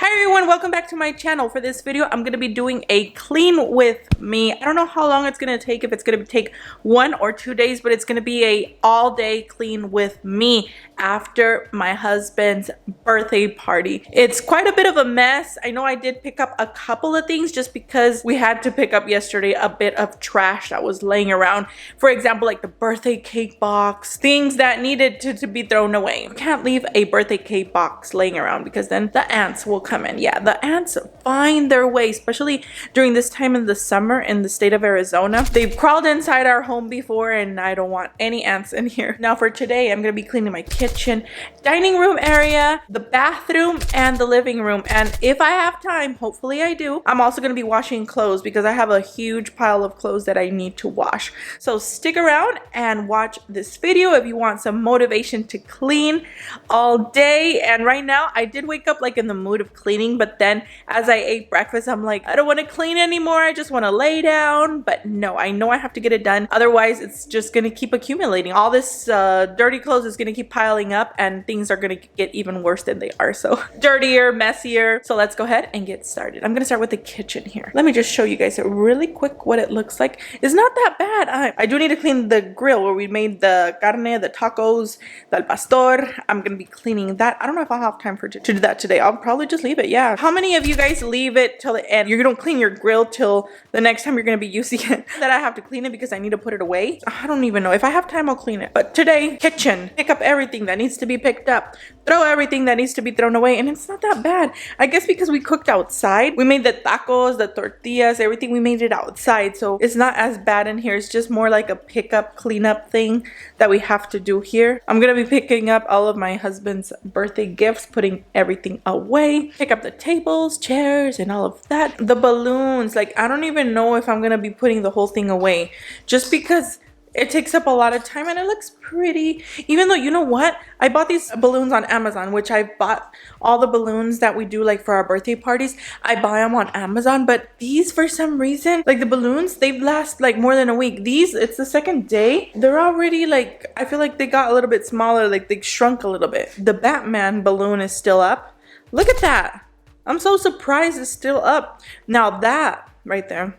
Hi everyone, welcome back to my channel. For this video, I'm going to be doing a clean with me. I don't know how long it's going to take, if it's going to take 1 or 2 days, but it's going to be a all-day clean with me after my husband's birthday party. It's quite a bit of a mess. I know I did pick up a couple of things just because we had to pick up yesterday a bit of trash that was laying around. For example, like the birthday cake box, things that needed to be thrown away. You can't leave a birthday cake box laying around because then the ants will come in. Yeah, the ants find their way, especially during this time in the summer in the state of Arizona. They've crawled inside our home before and I don't want any ants in here. Now for today, I'm going to be cleaning my kitchen, dining room area, the bathroom, and the living room. And if I have time, hopefully I do, I'm also going to be washing clothes because I have a huge pile of clothes that I need to wash. So stick around and watch this video if you want some motivation to clean all day. And right now, I did wake up like in the mood of cleaning, but then as I ate breakfast, I'm like, I don't want to clean anymore. I just want to lay down. But no, I know I have to get it done. Otherwise, it's just going to keep accumulating. All this dirty clothes is going to keep piling up and things are going to get even worse than they are. So dirtier, messier. So let's go ahead and get started. I'm going to start with the kitchen here. Let me just show you guys really quick what it looks like. It's not that bad. I do need to clean the grill where we made the carne, the tacos, the al pastor. I'm going to be cleaning that. I don't know if I'll have time to do that today. I'll probably just leave it. Yeah. How many of you guys leave it till the end? You don't clean your grill till the next time you're going to be using it. That I have to clean it because I need to put it away. I don't even know. If I have time, I'll clean it. But today, kitchen. Pick up everything that needs to be picked up. Throw everything that needs to be thrown away. And it's not that bad. I guess because we cooked outside. We made the tacos, the tortillas, everything. We made it outside. So it's not as bad in here. It's just more like a pickup, cleanup thing that we have to do here. I'm going to be picking up all of my husband's birthday gifts, putting everything away. Pick up the tables, chairs, and all of that. The balloons, like I don't even know if I'm gonna be putting the whole thing away just because it takes up a lot of time and it looks pretty. Even though, you know what? I bought these balloons on Amazon, which I bought all the balloons that we do like for our birthday parties. I buy them on Amazon, but these for some reason, like the balloons, they last like more than a week. These, it's the second day. They're already like, I feel like they got a little bit smaller, like they shrunk a little bit. The Batman balloon is still up. Look at that. I'm so surprised it's still up. Now that right there,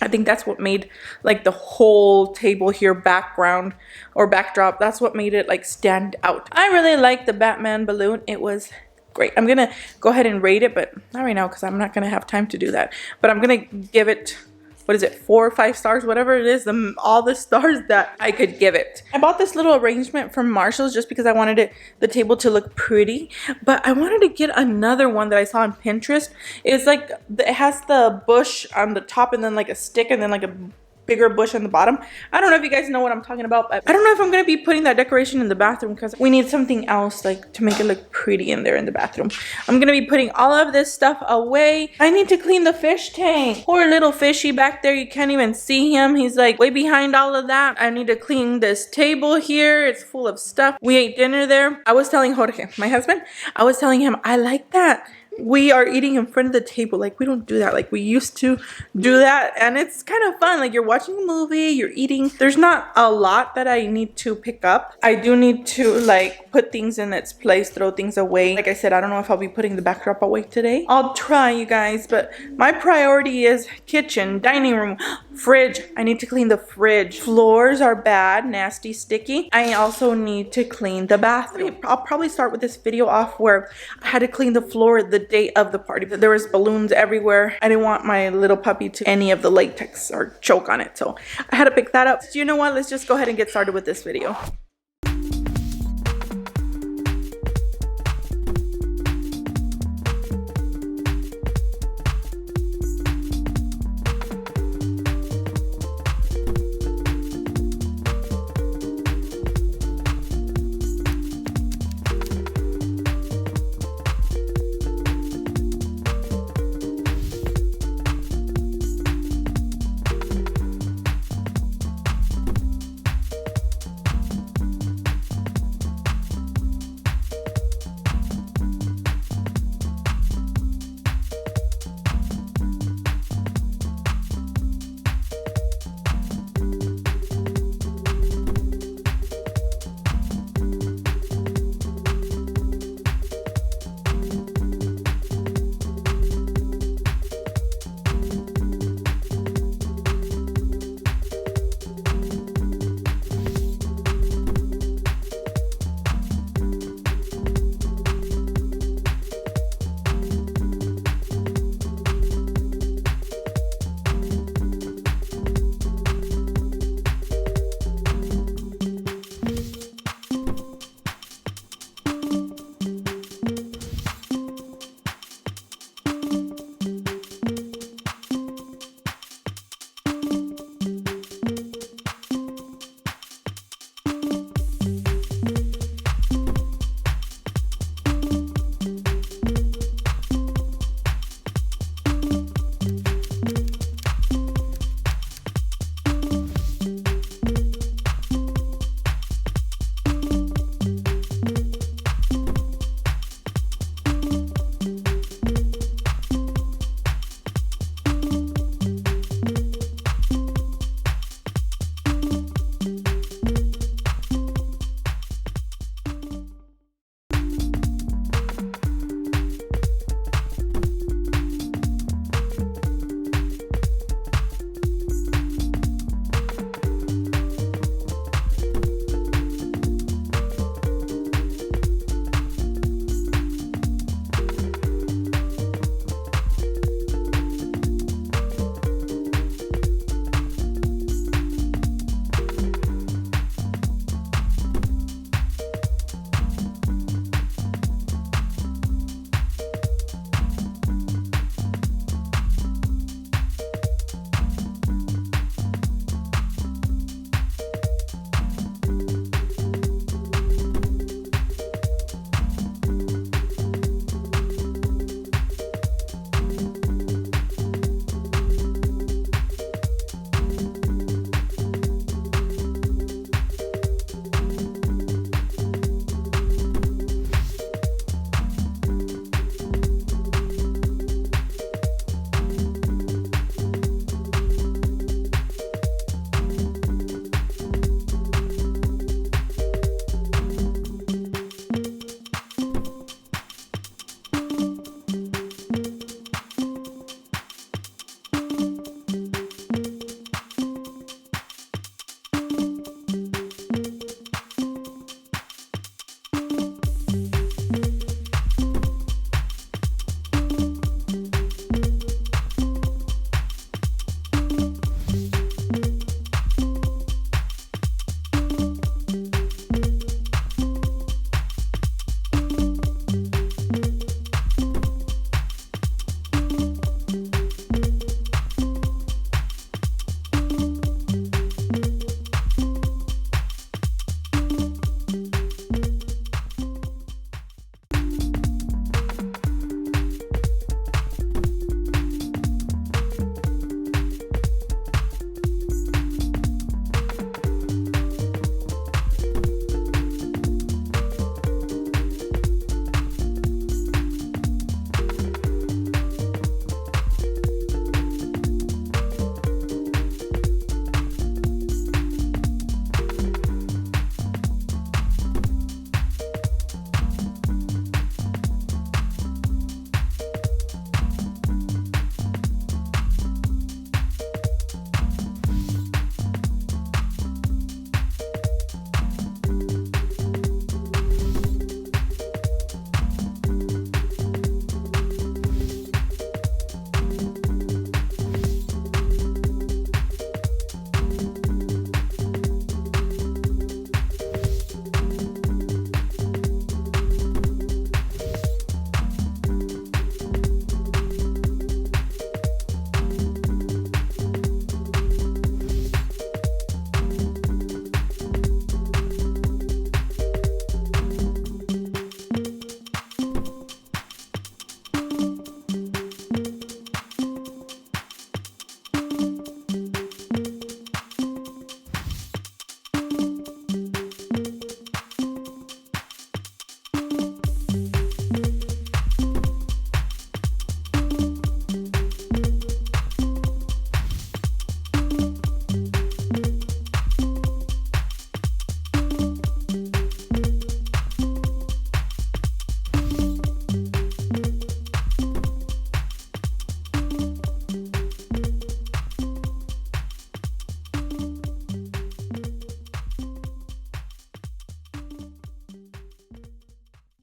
I think that's what made like the whole table here background or backdrop. That's what made it like stand out. I really like the Batman balloon. It was great. I'm gonna go ahead and rate it, but not right now because I'm not gonna have time to do that. But I'm gonna give it, what is it, 4 or 5 stars, whatever it is, all the stars that I could give it. I bought this little arrangement from Marshall's just because I wanted the table to look pretty, but I wanted to get another one that I saw on Pinterest. It's like, it has the bush on the top and then like a stick and then like a bigger bush on the bottom. I don't know if you guys know what I'm talking about, but I don't know if I'm going to be putting that decoration in the bathroom because we need something else like to make it look pretty in there in the bathroom. I'm going to be putting all of this stuff away. I need to clean the fish tank. Poor little fishy back there. You can't even see him. He's like way behind all of that. I need to clean this table here. It's full of stuff. We ate dinner there. I was telling Jorge, my husband, I was telling him, I like that we are eating in front of the table. Like we don't do that like we used to do that, and it's kind of fun. Like you're watching a movie, you're eating. There's not a lot that I need to pick up. I do need to like put things in its place, throw things away. Like I said, I don't know if I'll be putting the backdrop away today. I'll try, you guys, but my priority is kitchen, dining room, fridge. I need to clean the fridge. Floors are bad, nasty, sticky. I also need to clean the bathroom. I'll probably start with this video off where I had to clean the floor the day of the party. There was balloons everywhere. I didn't want my little puppy to any of the latex or choke on it, so I had to pick that up. So you know what? Let's just go ahead and get started with this video.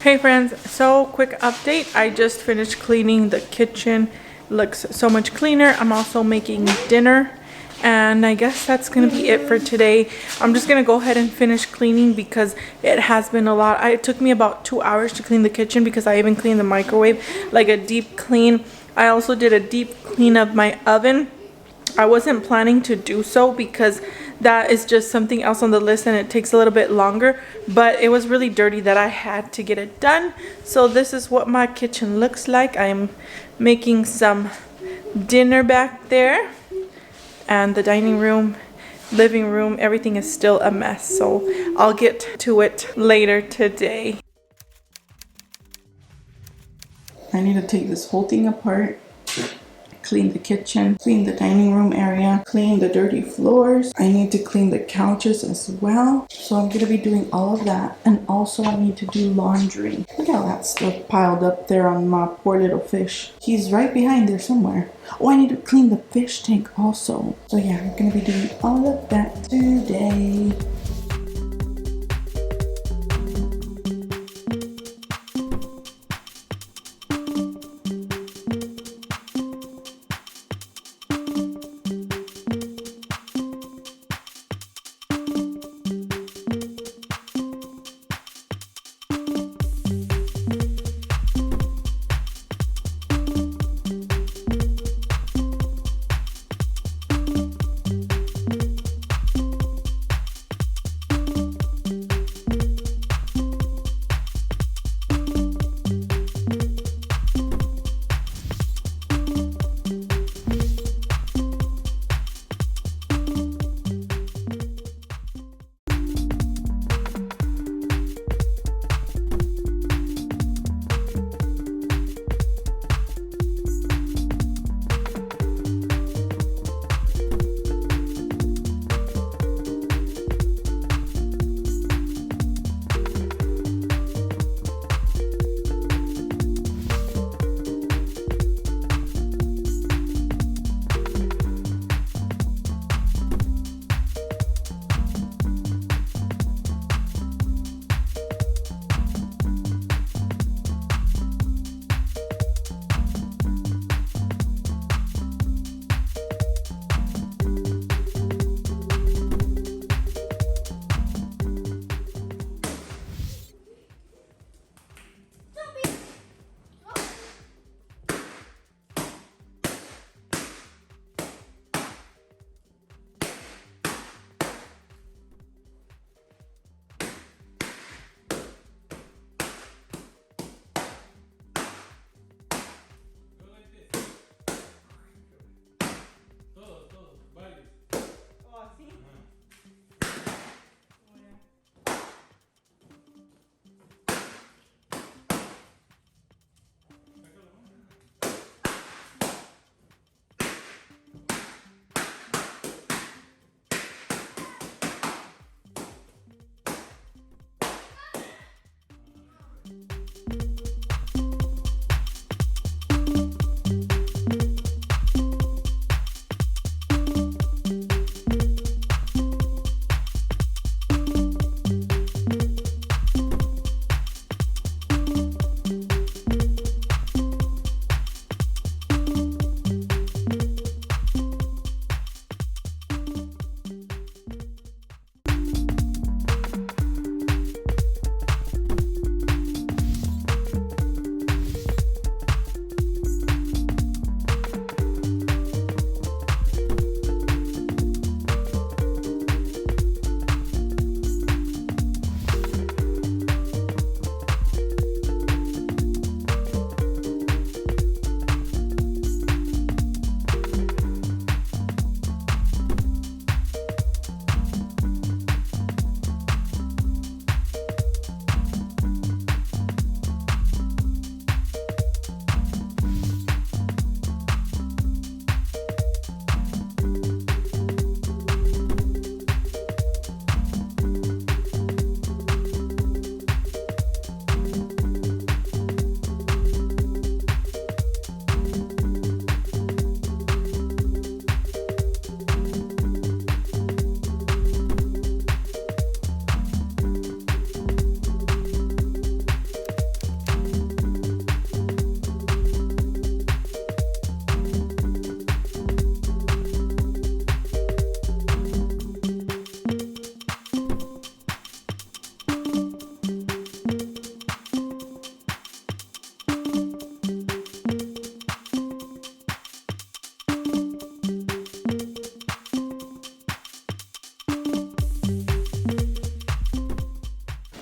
Hey friends, so quick update. I just finished cleaning the kitchen. Looks so much cleaner. I'm also making dinner, and I guess that's gonna be it for today. I'm just gonna go ahead and finish cleaning because it has been a lot. It took me about 2 hours to clean the kitchen because I even cleaned the microwave, like a deep clean. I also did a deep clean of my oven. I wasn't planning to do so because that is just something else on the list and it takes a little bit longer, but it was really dirty that I had to get it done. So this is what my kitchen looks like. I'm making some dinner back there, and the dining room, living room, everything is still a mess, so I'll get to it later today. I need to take this whole thing apart, clean the kitchen, clean the dining room area, clean the dirty floors. I need to clean the couches as well. So I'm going to be doing all of that. And also I need to do laundry. Look at all that stuff piled up there on my poor little fish. He's right behind there somewhere. Oh, I need to clean the fish tank also. So yeah, I'm going to be doing all of that today.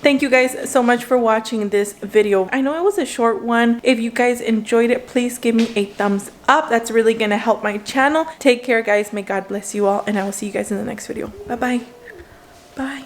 Thank you guys so much for watching this video. I know it was a short one. If you guys enjoyed it, please give me a thumbs up. That's really gonna help my channel. Take care, guys. May God bless you all, and I will see you guys in the next video. Bye-bye. Bye.